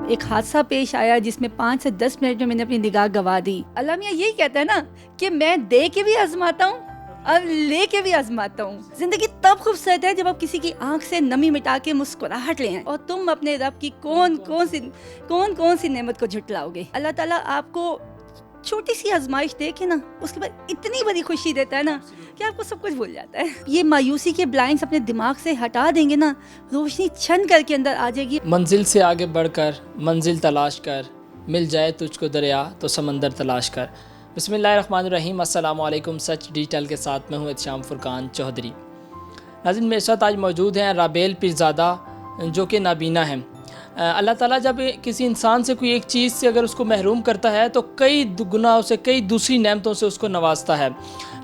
ایک حادثہ پیش آیا جس میں 5 سے 10 منٹ میں نے اپنی نگاہ گنوا دی. اللہ میاں یہی کہتا ہے نا کہ میں دے کے بھی آزماتا ہوں اور لے کے بھی آزماتا ہوں. زندگی تب خوبصورت ہے جب آپ کسی کی آنکھ سے نمی مٹا کے مسکراہٹ لیں اور تم اپنے رب کی کون سی نعمت کو جھٹلاؤ گے. اللہ تعالیٰ آپ کو چھوٹی سی آزمائش دے کے نا اس کے بعد اتنی بڑی خوشی دیتا ہے نا کہ آپ کو سب کچھ بھول جاتا ہے. یہ مایوسی کے بلائنڈز اپنے دماغ سے ہٹا دیں گے نا, روشنی چھن کر کے اندر آ جائے گی. منزل سے آگے بڑھ کر منزل تلاش کر, مل جائے تجھ کو دریا تو سمندر تلاش کر. بسم اللہ الرحمن الرحیم. السلام علیکم. سچ ڈیٹیل کے ساتھ میں ہوں احتشام فرقان چودھری. ناظرین میرے ساتھ آج موجود ہیں رابیل پیرزادہ جو کہ نابینا ہیں. اللہ تعالیٰ جب کسی انسان سے کوئی ایک چیز سے اگر اس کو محروم کرتا ہے تو کئی گناہوں سے, کئی دوسری نعمتوں سے اس کو نوازتا ہے.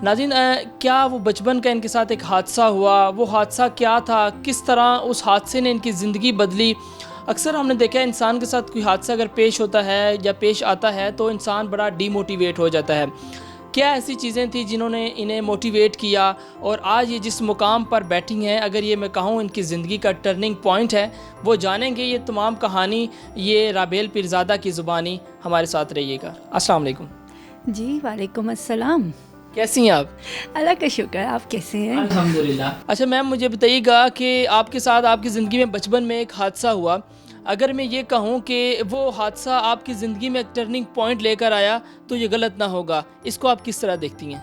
ناظرین کیا وہ بچپن کا ان کے ساتھ ایک حادثہ ہوا, وہ حادثہ کیا تھا, کس طرح اس حادثے نے ان کی زندگی بدلی. اکثر ہم نے دیکھا ہے انسان کے ساتھ کوئی حادثہ اگر پیش ہوتا ہے یا پیش آتا ہے تو انسان بڑا ڈی موٹیویٹ ہو جاتا ہے. کیا ایسی چیزیں تھیں جنہوں نے انہیں موٹیویٹ کیا اور آج یہ جس مقام پر بیٹھی ہیں, اگر یہ میں کہوں ان کی زندگی کا ٹرننگ پوائنٹ ہے, وہ جانیں گے. یہ تمام کہانی یہ رابیل پیرزادہ کی زبانی. ہمارے ساتھ رہیے گا. السلام علیکم. جی وعلیکم السلام. کیسی ہیں آپ؟ اللہ کا شکر ہے, آپ کیسے ہیں؟ الحمدللہ. اچھا میم مجھے بتائیے گا کہ آپ کے ساتھ آپ کی زندگی میں بچپن میں ایک حادثہ ہوا. اگر میں یہ کہوں کہ وہ حادثہ آپ کی زندگی میں ایک ٹرننگ پوائنٹ لے کر آیا تو یہ غلط نہ ہوگا, اس کو آپ کس طرح دیکھتی ہیں؟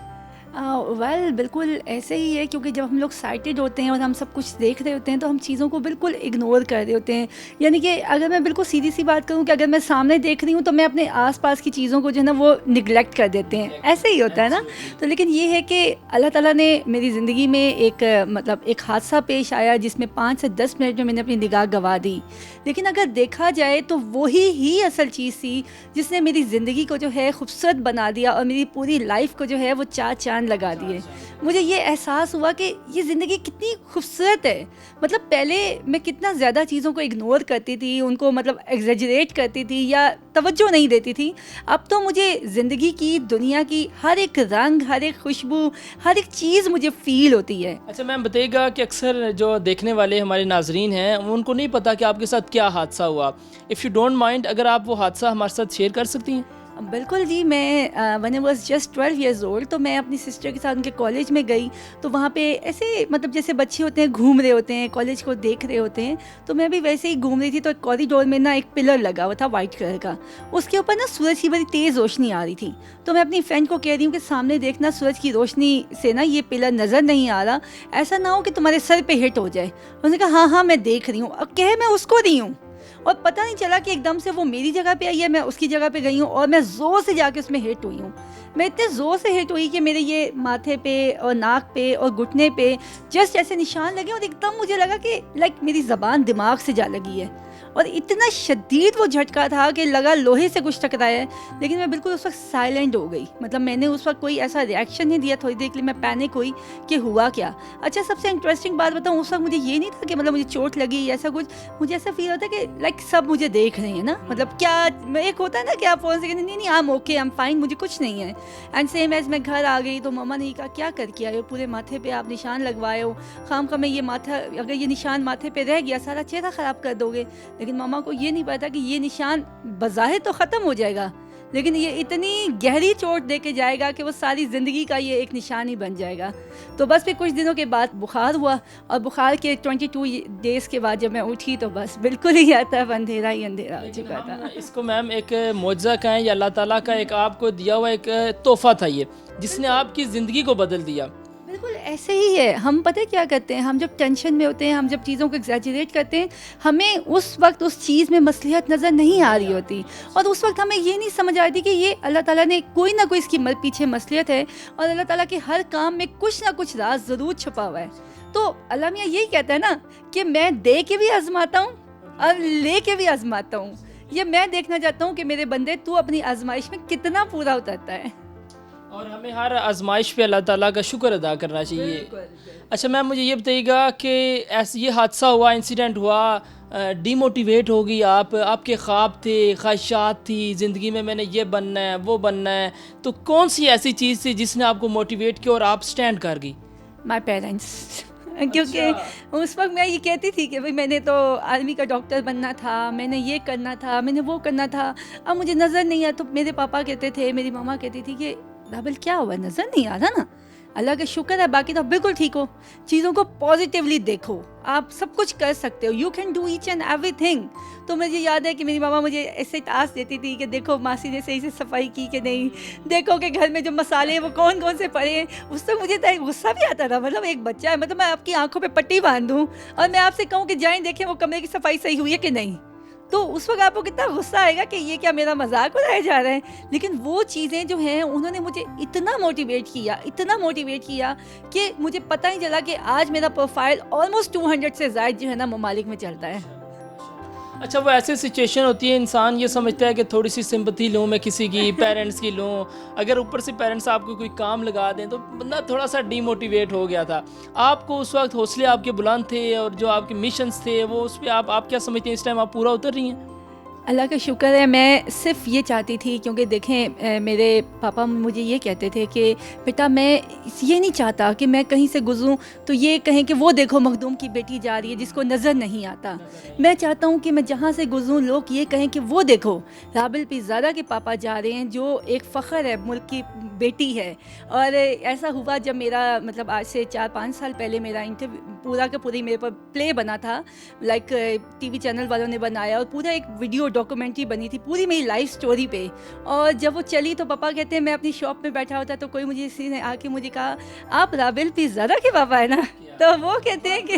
بالکل ایسے ہی ہے, کیونکہ جب ہم لوگ سائٹڈ ہوتے ہیں اور ہم سب کچھ دیکھ رہے ہوتے ہیں تو ہم چیزوں کو بالکل اگنور کر رہے ہوتے ہیں. یعنی کہ اگر میں بالکل سیدھی سی بات کروں کہ اگر میں سامنے دیکھ رہی ہوں تو میں اپنے آس پاس کی چیزوں کو جو ہے نا وہ نگلیکٹ کر دیتے ہیں. ایسے ہی ہوتا ہے نا. تو لیکن یہ ہے کہ اللہ تعالیٰ نے میری زندگی میں ایک حادثہ پیش آیا جس میں 5 سے 10 منٹ میں نے اپنی نگاہ گنوا دی. لیکن اگر دیکھا جائے تو وہی ہی اصل چیز تھی جس نے میری زندگی کو جو ہے خوبصورت بنا دیا اور میری پوری لائف کو جو ہے وہ چار چاند لگا دیے. مجھے یہ احساس ہوا کہ یہ زندگی کتنی خوبصورت ہے. مطلب پہلے میں کتنا زیادہ چیزوں کو اگنور کرتی تھی, ان کو مطلب ایگزیجریٹ کرتی تھی یا توجہ نہیں دیتی تھی. اب تو مجھے زندگی کی, دنیا کی ہر ایک رنگ, ہر ایک خوشبو, ہر ایک چیز مجھے فیل ہوتی ہے. اچھا میم بتائیے گا کہ اکثر جو دیکھنے والے ہمارے ناظرین ہیں ان کو نہیں پتا کہ آپ کے ساتھ کیا حادثہ ہوا. اف یو ڈونٹ مائنڈ, اگر آپ وہ حادثہ ہمارے ساتھ شیئر کر سکتی ہیں. بالکل جی. میں when I was just 12 years old تو میں اپنی سسٹر کے ساتھ ان کے کالج میں گئی. تو وہاں پہ ایسے مطلب جیسے بچے ہوتے ہیں گھوم رہے ہوتے ہیں, کالج کو دیکھ رہے ہوتے ہیں, تو میں بھی ویسے ہی گھوم رہی تھی. تو ایک کوریڈور میں نا ایک پلر لگا ہوا تھا وائٹ کلر کا, اس کے اوپر نا سورج کی بڑی تیز روشنی آ رہی تھی. تو میں اپنی فرینڈ کو کہہ رہی ہوں کہ سامنے دیکھنا, سورج کی روشنی سے نا یہ پلر نظر نہیں آ رہا, ایسا نہ ہو کہ تمہارے سر پہ ہٹ ہو جائے. انہوں نے کہا ہاں میں دیکھ رہی ہوں. اب کہے میں اس کو رہی ہوں اور پتہ نہیں چلا کہ ایک دم سے وہ میری جگہ پہ آئی ہے, میں اس کی جگہ پہ گئی ہوں اور میں زور سے جا کے اس میں ہٹ ہوئی ہوں. میں اتنے زور سے ہٹ ہوئی کہ میرے یہ ماتھے پہ اور ناک پہ اور گھٹنے پہ جسٹ ایسے نشان لگے, اور ایک دم مجھے لگا کہ لائک میری زبان دماغ سے جا لگی ہے. اور اتنا شدید وہ جھٹکا تھا کہ لگا لوہے سے کچھ ٹکرایا ہے. لیکن میں بالکل اس وقت سائلنٹ ہو گئی. مطلب میں نے اس وقت کوئی ایسا ریئیکشن نہیں دیا. تھوڑی دیر کے لیے میں پینک ہوئی کہ ہوا کیا. اچھا سب سے انٹرسٹنگ بات بتاؤں, اس وقت مجھے یہ نہیں تھا کہ مطلب مجھے چوٹ لگی یا ایسا کچھ. مجھے ایسا فیل ہوتا ہے کہ لائک سب مجھے دیکھ رہے ہیں نا. مطلب کیا ایک ہوتا ہے نا کہ آپ فون سے کہتے نہیں I am okay, I am fine, مجھے کچھ نہیں ہے. اینڈ سیم ایز میں گھر آ گئی تو مما نے کہا کیا کر کے آئے ہو, پورے ماتھے پہ آپ نشان لگوائے ہو, خام خواہ میں یہ ماتھا, اگر یہ نشان ماتھے پہ رہ گیا سارا چہرہ خراب کر دو گے. لیکن مما کو یہ نہیں پتا کہ یہ نشان بظاہر تو ختم ہو جائے گا لیکن یہ اتنی گہری چوٹ دے کے جائے گا کہ وہ ساری زندگی کا یہ ایک نشان ہی بن جائے گا. تو بس پھر کچھ دنوں کے بعد بخار ہوا, اور بخار کے 22 ڈیز کے بعد جب میں اٹھی تو بس بالکل ہی طرف اندھیرا ہی اندھیرا ہو چکا تھا. اس کو میم ایک معجزہ کہیں یا اللہ تعالیٰ کا ایک آپ کو دیا ہوا ایک تحفہ تھا یہ, جس نے آپ کی زندگی کو بدل دیا. بالکل ایسے ہی ہے. ہم پتہ کیا کرتے ہیں, ہم جب ٹینشن میں ہوتے ہیں, ہم جب چیزوں کو ایگزیجریٹ کرتے ہیں, ہمیں اس وقت اس چیز میں مصلحت نظر نہیں آ رہی ہوتی, اور اس وقت ہمیں یہ نہیں سمجھ آتی کہ یہ اللہ تعالیٰ نے کوئی نہ کوئی اس کی پیچھے مصلحت ہے, اور اللہ تعالیٰ کے ہر کام میں کچھ نہ کچھ راز ضرور چھپا ہوا ہے. تو اللہ میاں یہی کہتا ہے نا کہ میں دے کے بھی آزماتا ہوں اور لے کے بھی آزماتا ہوں. یہ میں دیکھنا چاہتا ہوں کہ میرے بندے تو اپنی آزمائش میں کتنا پورا اترتا ہے, اور ہمیں ہر آزمائش پہ اللہ تعالیٰ کا شکر ادا کرنا چاہیے. اچھا میم مجھے یہ بتائیے گا کہ ایسے یہ حادثہ ہوا, انسیڈنٹ ہوا, ڈی موٹیویٹ ہو گئی آپ کے خواب تھے, خواہشات تھی زندگی میں, میں نے یہ بننا ہے وہ بننا ہے, تو کون سی ایسی چیز تھی جس نے آپ کو موٹیویٹ کیا اور آپ سٹینڈ کر گئی؟ My parents. کیونکہ اس وقت میں یہ کہتی تھی کہ بھائی میں نے تو آرمی کا ڈاکٹر بننا تھا، میں نے یہ کرنا تھا، میں نے وہ کرنا تھا، اب مجھے نظر نہیں آیا. تو میرے پاپا کہتے تھے، میری ماما کہتی تھی کہ رابل کیا ہوا، نظر نہیں آ رہا نا، اللہ کا شکر ہے، باقی تو بالکل ٹھیک ہو. چیزوں کو پازیٹیولی دیکھو، آپ سب کچھ کر سکتے ہو، you can do each and every thing. تو مجھے یاد ہے کہ میری ماما مجھے ایسے ٹاسک دیتی تھی کہ دیکھو ماسی نے صحیح سے صفائی کی کہ نہیں، دیکھو کہ گھر میں جو مسالے ہیں وہ کون کون سے پڑے ہیں. اس وقت مجھے غصہ بھی آتا تھا، مطلب ایک بچہ ہے، مطلب میں آپ کی آنکھوں پہ پٹی باندھ دوں اور میں آپ سے کہوں کہ جائیں دیکھیں وہ کمرے کی صفائی صحیح ہوئی ہے کہ نہیں، تو اس وقت آپ کو کتنا غصہ آئے گا کہ یہ کیا میرا مذاق اڑایا جا رہا ہے. لیکن وہ چیزیں جو ہیں انہوں نے مجھے اتنا موٹیویٹ کیا کہ مجھے پتہ ہی چلا کہ آج میرا پروفائل آلموسٹ 200 سے زائد جو ہے نا ممالک میں چلتا ہے. اچھا، وہ ایسی سچویشن ہوتی ہے انسان یہ سمجھتا ہے کہ تھوڑی سی سمپتھی لوں میں کسی کی، پیرنٹس کی لوں، اگر اوپر سے پیرنٹس آپ کو کوئی کام لگا دیں تو بندہ تھوڑا سا ڈی موٹیویٹ ہو گیا تھا. آپ کو اس وقت حوصلے آپ کے بلند تھے اور جو آپ کے مشنز تھے وہ اس پہ آپ کیا سمجھتے ہیں اس ٹائم آپ پورا اتر رہی ہیں؟ اللہ کا شکر ہے، میں صرف یہ چاہتی تھی، کیونکہ دیکھیں میرے پاپا مجھے یہ کہتے تھے کہ بیٹا میں یہ نہیں چاہتا کہ میں کہیں سے گزروں تو یہ کہیں کہ وہ دیکھو مخدوم کی بیٹی جا رہی ہے جس کو نظر نہیں آتا. میں چاہتا ہوں کہ میں جہاں سے گزروں لوگ یہ کہیں کہ وہ دیکھو رابل پیزادہ کے پاپا جا رہے ہیں، جو ایک فخر ہے، ملک کی بیٹی ہے. اور ایسا ہوا جب میرا مطلب آج سے 4-5 سال پہلے میرا انٹرویو پورا کا پوری میرے پر پلے بنا تھا، لائک ٹی وی چینل والوں نے بنایا اور پورا ایک ویڈیو ڈاکومنٹری بنی تھی پوری میری لائف سٹوری پہ. اور جب وہ چلی تو پاپا کہتے ہیں، میں اپنی شاپ میں بیٹھا ہوتا تو کوئی مجھے کسی نے آ کے مجھے کہا آپ رابل پیزادہ کے پاپا ہے نا، تو وہ کہتے ہیں کہ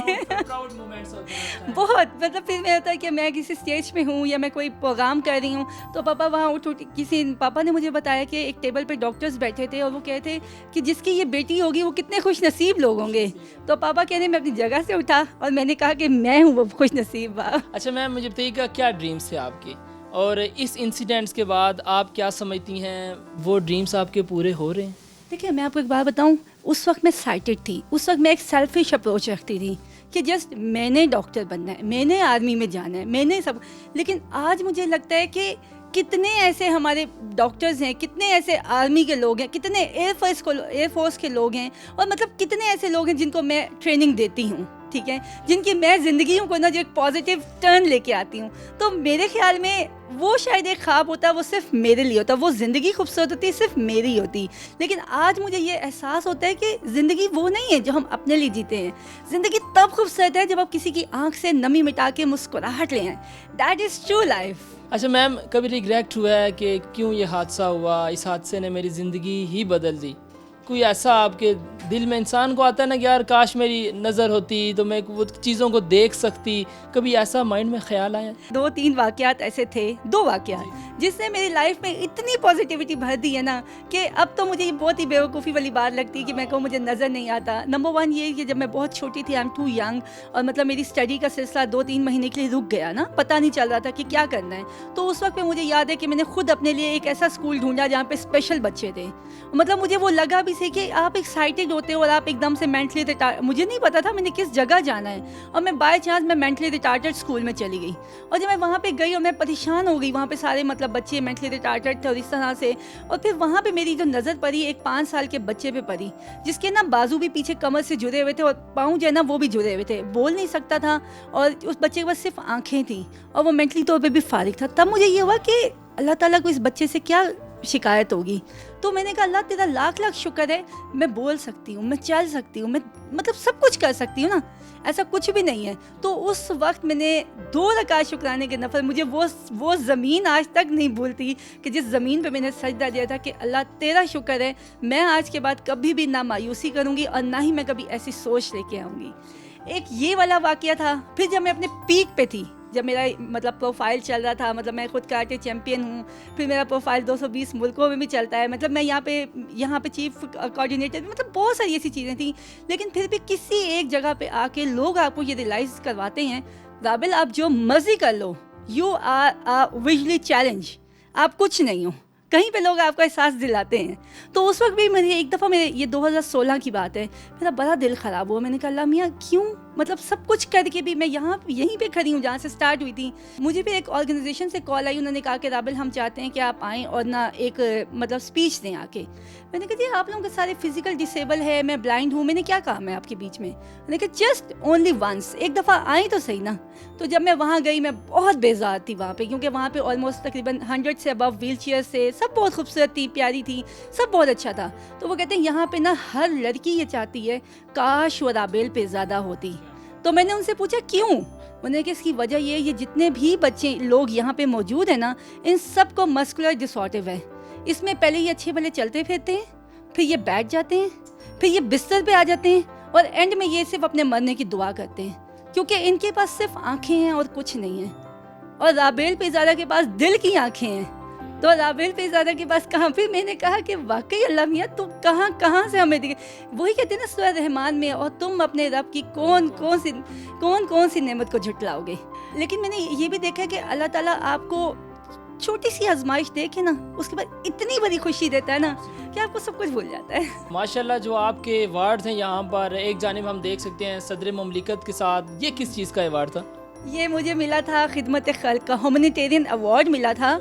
بہت مطلب پھر میں ہوتا ہے کہ میں کسی اسٹیج پہ ہوں یا میں کوئی پروگرام کر رہی ہوں تو پاپا وہاں پاپا نے مجھے بتایا کہ ایک ٹیبل پہ ڈاکٹرز بیٹھے تھے اور وہ کہتے کہ جس کی یہ بیٹی ہوگی وہ کتنے خوش نصیب لوگ ہوں گے. تو پاپا کہنے میں اپنی جگہ سے اٹھا اور میں نے کہا کہ میں ہوں وہ خوش نصیب. اچھا میم، مجھے بتائیے گا کیا ڈریمز تھے آپ کے، اور اس انسیڈنٹس کے بعد آپ کیا سمجھتی ہیں وہ ڈریمز آپ کے پورے ہو رہے ہیں؟ دیکھیے میں آپ کو ایک بات بتاؤں، اس وقت میں سائٹڈ تھی، اس وقت میں ایک سیلفش اپروچ رکھتی تھی کہ جسٹ میں نے ڈاکٹر بننا ہے، میں نے آرمی میں جانا ہے، میں نے سب. لیکن آج مجھے لگتا ہے کہ کتنے ایسے ہمارے ڈاکٹرز ہیں، کتنے ایسے آرمی کے لوگ ہیں، کتنے ایئر فورس کے لوگ ہیں، اور مطلب کتنے ایسے لوگ ہیں جن کو میں ٹریننگ دیتی ہوں، ٹھیک ہے، جن کی میں زندگیوں کو نا جو ایک پازیٹیو ٹرن لے کے آتی ہوں. تو میرے خیال میں وہ شاید ایک خواب ہوتا ہے، وہ صرف میرے لیے ہوتا ہے، وہ زندگی خوبصورت ہوتی ہے صرف میری ہوتی. لیکن آج مجھے یہ احساس ہوتا ہے کہ زندگی وہ نہیں ہے جو ہم اپنے لیے جیتے ہیں. زندگی تب خوبصورت ہے جب آپ کسی کی آنکھ سے نمی مٹا کے مسکراہٹ لیں. That is true life. اچھا میم، کبھی ریگریٹ ہوا ہے کہ کیوں یہ حادثہ ہوا، اس حادثے نے میری زندگی ہی بدل دی؟ کوئی ایسا آپ کے دل میں انسان کو آتا ہے نا کہ یار کاش میری نظر ہوتی تو میں وہ چیزوں کو دیکھ سکتی، کبھی ایسا مائنڈ میں خیال آیا؟ 2-3 واقعات ایسے تھے، 2 واقعات جس نے میری لائف میں اتنی پازیٹیوٹی بھر دی ہے نا کہ اب تو مجھے یہ بہت ہی بیوقوفی والی بات لگتی ہے کہ میں کہوں مجھے نظر نہیں آتا. نمبر 1 یہ کہ جب میں بہت چھوٹی تھی، آئی ایم ٹو ینگ، اور مطلب میری اسٹڈی کا سلسلہ 2-3 مہینے کے لیے رک گیا نا، پتہ نہیں چل رہا تھا کہ کیا کرنا ہے. تو اس وقت پہ مجھے یاد ہے کہ میں نے خود اپنے لیے ایک ایسا اسکول ڈھونڈا جہاں پہ اسپیشل بچے تھے. مطلب مجھے وہ لگا بھی سے کہ آپ ایکسائٹیڈ ہوتے ہو اور آپ ایک دم سے مینٹلی مجھے نہیں پتا تھا میں نے کس جگہ جانا ہے، اور میں بائی چانس میں مینٹلی ریٹارڈڈ اسکول میں چلی گئی. اور جب میں وہاں پہ گئی اور میں پریشان ہو گئی، وہاں پہ سارے مطلب بچے مینٹلی ریٹارڈڈ تھے اور اس طرح سے. اور پھر وہاں پہ میری جو نظر پڑی ایک 5 سال کے بچے پہ پڑی، جس کے نا بازو بھی پیچھے کمر سے جڑے ہوئے تھے اور پاؤں جو ہے نا وہ بھی جڑے ہوئے تھے، بول نہیں سکتا تھا، اور اس بچے کے پاس صرف آنکھیں تھیں اور وہ مینٹلی طور پہ بھی فارغ تھا. تب مجھے یہ ہوا کہ اللہ تعالیٰ کو اس بچے سے کیا شکایت ہوگی. تو میں نے کہا اللہ تیرا لاکھ لاکھ شکر ہے، میں بول سکتی ہوں، میں چل سکتی ہوں، میں مطلب سب کچھ کر سکتی ہوں نا، ایسا کچھ بھی نہیں ہے. تو اس وقت میں نے 2 رکعت شکرانے کے نفل، مجھے وہ زمین آج تک نہیں بھولتی کہ جس زمین پہ میں نے سجدہ دیا تھا کہ اللہ تیرا شکر ہے، میں آج کے بعد کبھی بھی نہ مایوسی کروں گی اور نہ ہی میں کبھی ایسی سوچ لے کے آؤں گی. ایک یہ والا واقعہ تھا. پھر جب میں اپنے پیک پہ تھی، جب میرا مطلب پروفائل چل رہا تھا، مطلب میں خود کراٹے چیمپئن ہوں، پھر میرا پروفائل 220 ملکوں میں بھی چلتا ہے، مطلب میں یہاں پہ چیف کوآرڈینیٹر، مطلب بہت ساری ایسی چیزیں تھیں. لیکن پھر بھی کسی ایک جگہ پہ آ کے لوگ آپ کو یہ ریلائز کرواتے ہیں رابل آپ جو مرضی کر لو، یو آر ویژولی چیلنج، آپ کچھ نہیں ہو، کہیں پہ لوگ آپ کو احساس دلاتے ہیں. تو اس وقت بھی میری ایک دفعہ میرے یہ 2016 کی بات ہے, میرا بڑا دل خراب ہوا. میں نے کہا اللہ میاں کیوں, مطلب سب کچھ کر کے بھی میں یہیں پہ کھڑی ہوں جہاں سے سٹارٹ ہوئی تھی. مجھے پھر ایک آرگنائزیشن سے کال آئی, انہوں نے کہا کہ رابل ہم چاہتے ہیں کہ آپ آئیں اور نہ ایک مطلب اسپیچ دیں آ کے. میں نے کہا جی آپ لوگوں کے سارے فزیکل ڈسیبل ہے, میں بلائنڈ ہوں, میں نے کیا کام ہے آپ کے بیچ میں. میں نے کہا جسٹ اونلی ونس, ایک دفعہ آئیں تو صحیح نا. تو جب میں وہاں گئی میں بہت بیزار تھی وہاں پہ, کیونکہ وہاں پہ آلموسٹ تقریباً 100 سے ابو ویل چیئر سے, سب بہت خوبصورت تھی, پیاری تھی, سب بہت اچھا تھا. تو وہ کہتے ہیں یہاں پہ نا ہر لڑکی یہ چاہتی ہے کاش وہ رابل پہ زیادہ ہوتی. تو میں نے ان سے پوچھا کیوں. انہوں نے کہ اس کی وجہ یہ جتنے بھی بچے لوگ یہاں پہ موجود ہیں نا, ان سب کو مسکولر ڈس آرڈر ہے. اس میں پہلے یہ اچھے بھلے چلتے پھرتے ہیں, پھر یہ بیٹھ جاتے ہیں, پھر یہ بستر پہ آ جاتے ہیں, اور اینڈ میں یہ صرف اپنے مرنے کی دعا کرتے ہیں, کیونکہ ان کے پاس صرف آنکھیں ہیں اور کچھ نہیں ہے. اور رابل پیزادہ کے پاس دل کی آنکھیں ہیں. تو رابل پیزادہ کے پاس کہاں. پھر میں نے کہا کہ واقعی اللہ میاں تم کہاں سے ہمیں دیکھے. وہی کہتے ہیں نا سورہ رحمان میں, اور تم اپنے رب کی کون سی نعمت کو جھٹلاؤ گے. لیکن میں نے یہ بھی دیکھا کہ اللہ تعالیٰ آپ کو چھوٹی سی آزمائش دے کے نا, اس کے بعد اتنی بڑی خوشی دیتا ہے نا کہ آپ کو سب کچھ بھول جاتا ہے. ماشاءاللہ جو آپ کے ایوارڈ ہیں یہاں پر, ایک جانب ہم دیکھ سکتے ہیں صدر مملکت کے ساتھ, یہ کس چیز کا ایوارڈ تھا؟ یہ مجھے ملا تھا خدمت خلق کا ہیومینیٹیرین ایوارڈ ملا تھا,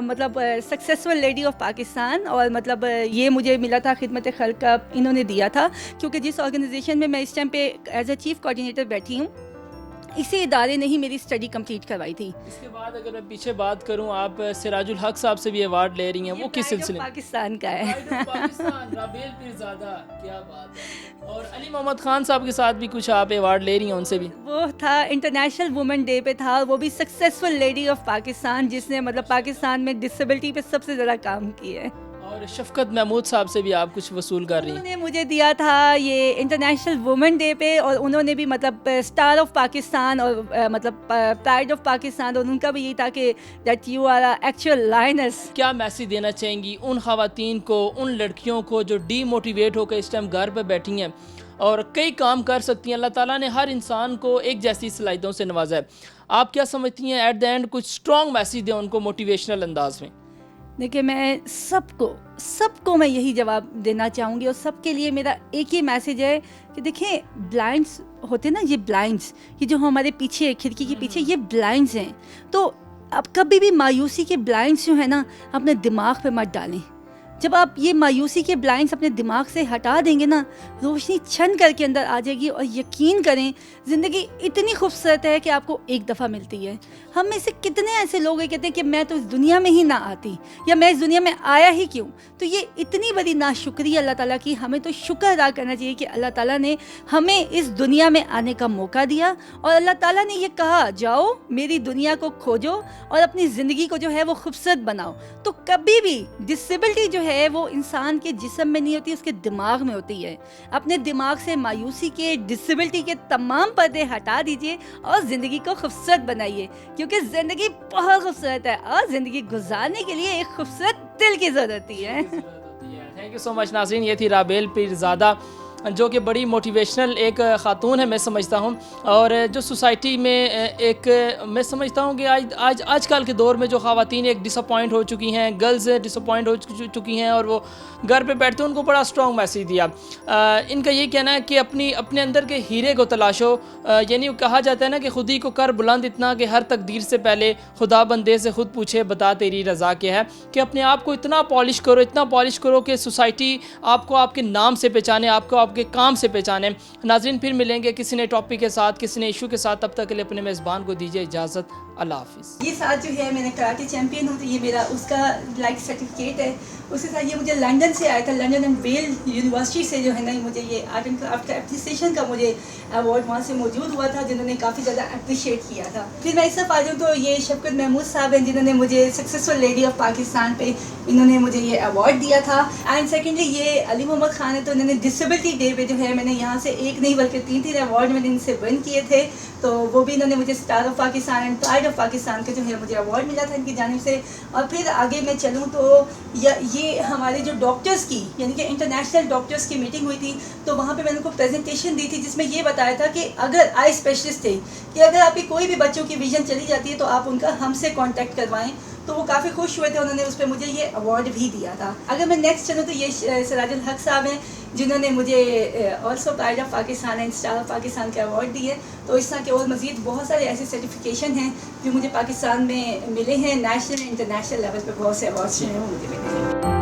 مطلب سکسیسفل لیڈی آف پاکستان. اور مطلب یہ مجھے ملا تھا خدمت خلق کا, انہوں نے دیا تھا, کیونکہ جس آرگنائزیشن میں اس ٹائم پہ ایز اے چیف کوآرڈینیٹر بیٹھی ہوں, اسی ادارے نے ہی میری اسٹڈی کمپلیٹ کروائی تھی. اس کے بعد اگر میں پیچھے بات کروں, آپ سراج الحق صاحب سے بھی ایوارڈ لے رہی ہیں, وہ کس سلسلے میں؟ پاکستان کا ہے. پاکستان رابل پیرزادہ, کیا بات ہے. اور علی محمد خان صاحب کے ساتھ بھی کچھ آپ ایوارڈ لے رہی ہیں, ان سے بھی؟ وہ تھا انٹرنیشنل وومن ڈے پہ تھا, وہ بھی سکسیسفل لیڈی آف پاکستان, جس نے مطلب پاکستان میں ڈسیبلٹی پہ سب سے زیادہ کام کیا ہے. اور شفقت محمود صاحب سے بھی آپ کچھ وصول کر رہی ہیں. انہوں نے مجھے دیا تھا یہ انٹرنیشنل وومن ڈے پہ, اور انہوں نے بھی مطلب اسٹار آف پاکستان اور مطلب پرائڈ آف پاکستان, اور ان کا بھی یہی تھا کہ that you are actual lions. کیا میسیج دینا چاہیں گی ان خواتین کو, ان لڑکیوں کو جو ڈی موٹیویٹ ہو کے اس ٹائم گھر پہ بیٹھی ہیں اور کئی کام کر سکتی ہیں؟ اللہ تعالیٰ نے ہر انسان کو ایک جیسی صلاحیتوں سے نوازا ہے. آپ کیا سمجھتی ہیں ایٹ دا اینڈ کچھ اسٹرانگ میسیج دیں ان کو موٹیویشنل انداز میں؟ دیکھیں میں سب کو میں یہی جواب دینا چاہوں گی, اور سب کے لیے میرا ایک ہی میسیج ہے کہ دیکھیں بلائنڈس ہوتے نا, یہ بلائنڈس, یہ جو ہمارے پیچھے کھڑکی کے پیچھے یہ بلائنڈس ہیں. تو اب کبھی بھی مایوسی کے بلائنڈس جو ہے نا اپنے دماغ پہ مت ڈالیں. جب آپ یہ مایوسی کے بلائنڈس اپنے دماغ سے ہٹا دیں گے نا, روشنی چھن کر کے اندر آ جائے گی. اور یقین کریں زندگی اتنی خوبصورت ہے کہ آپ کو ایک دفعہ ملتی ہے. ہم میں سے کتنے ایسے لوگ ہیں کہتے ہیں کہ میں تو اس دنیا میں ہی نہ آتی, یا میں اس دنیا میں آیا ہی کیوں. تو یہ اتنی بڑی ناشکری اللہ تعالیٰ کی, ہمیں تو شکر ادا کرنا چاہیے کہ اللہ تعالیٰ نے ہمیں اس دنیا میں آنے کا موقع دیا, اور اللہ تعالیٰ نے یہ کہا جاؤ میری دنیا کو کھوجو اور اپنی زندگی کو جو ہے وہ خوبصورت بناؤ. تو کبھی بھی ڈسیبلٹی جو ہے وہ انسان کے جسم میں نہیں ہوتی, اس کے دماغ میں ہوتی ہے. اپنے دماغ سے مایوسی کے, ڈسیبلٹی کے تمام پردے ہٹا دیجئے اور زندگی کو خوبصورت بنائیے, کیونکہ زندگی بہت خوبصورت ہے, اور زندگی گزارنے کے لیے ایک خوبصورت دل کی ضرورت ہے. تھینک یو سو مچ ناظرین, یہ تھی رابل پیرزادہ جو کہ بڑی موٹیویشنل ایک خاتون ہے میں سمجھتا ہوں, اور جو سوسائٹی میں ایک میں سمجھتا ہوں کہ آج کل کے دور میں جو خواتین ایک ڈس اپوائنٹ ہو چکی ہیں, گرلز ڈس اپوائنٹ ہو چکی ہیں اور وہ گھر پہ بیٹھتے ہیں, ان کو بڑا اسٹرانگ میسیج دیا. ان کا یہ کہنا ہے کہ اپنے اندر کے ہیرے کو تلاشو. یعنی کہا جاتا ہے نا کہ خود ہی کو کر بلند اتنا کہ ہر تقدیر سے پہلے خدا بندے سے خود پوچھے بتا تیری رضا کیا ہے. کہ اپنے آپ کو اتنا پالش کرو کہ سوسائٹی آپ کو آپ کے نام سے پہچانے, آپ کو آپ کے کام سے پہچانے. ناظرین پھر ملیں گے کسی نئے ٹاپک کے ساتھ, کسی نئے ایشو کے ساتھ. تب تک کے لیے اپنے میزبان کو دیجیے اجازت. اللہ حافظ. یہ ساتھ جو ہے میں نے کراٹے چیمپئن ہوں, تو یہ میرا اس کا لائک سرٹیفکیٹ ہے. اس کے ساتھ یہ مجھے لنڈن سے آیا تھا, لنڈن اینڈ ویل یونیورسٹی سے جو ہے نا مجھے یہ آرٹ اینڈ کرافٹ کا اپریسیشن کا مجھے ایوارڈ وہاں سے موجود ہوا تھا, جنہوں نے کافی زیادہ اپریشیٹ کیا تھا. پھر میں اس طرف آ جاؤں تو یہ شفقت محمود صاحب ہیں, جنہوں نے مجھے سکسیسفل لیڈی آف پاکستان پہ انہوں نے مجھے یہ ایوارڈ دیا تھا. اینڈ سیکنڈلی یہ علی محمد خان ہے, تو انہوں نے ڈسیبلٹی ڈے پہ جو ہے میں نے یہاں سے ایک نہیں بلکہ 3 ایوارڈ میں نے ان سے ون کیے تھے. تو وہ بھی انہوں نے مجھے star of Pakistan and pride of Pakistan کا جو ہے مجھے ایوارڈ ملا تھا ان کی جانب سے. اور پھر آگے میں چلوں تو یہ ہمارے جو ڈاکٹرز کی یعنی کہ انٹرنیشنل ڈاکٹرز کی میٹنگ ہوئی تھی, تو وہاں پہ میں نے ان کو پریزنٹیشن دی تھی جس میں یہ بتایا تھا کہ اگر آئی اسپیشلسٹ تھے کہ اگر آپ کی کوئی بھی بچوں کی ویژن چلی جاتی ہے تو آپ ان کا ہم سے کانٹیکٹ کروائیں. تو وہ کافی خوش ہوئے تھے, انہوں نے اس پہ مجھے یہ ایوارڈ بھی دیا تھا. اگر میں نیکسٹ چلوں تو یہ سراج الحق صاحب ہیں جنہوں نے مجھے also pride of Pakistan and star of Pakistan کے ایوارڈ دیے. تو اس طرح کے اور مزید بہت سارے ایسے سرٹیفکیشن ہیں جو مجھے پاکستان میں ملے ہیں, نیشنل انٹرنیشنل لیول پہ بہت سے ایوارڈس جو ہیں وہ مجھے ملے ہیں.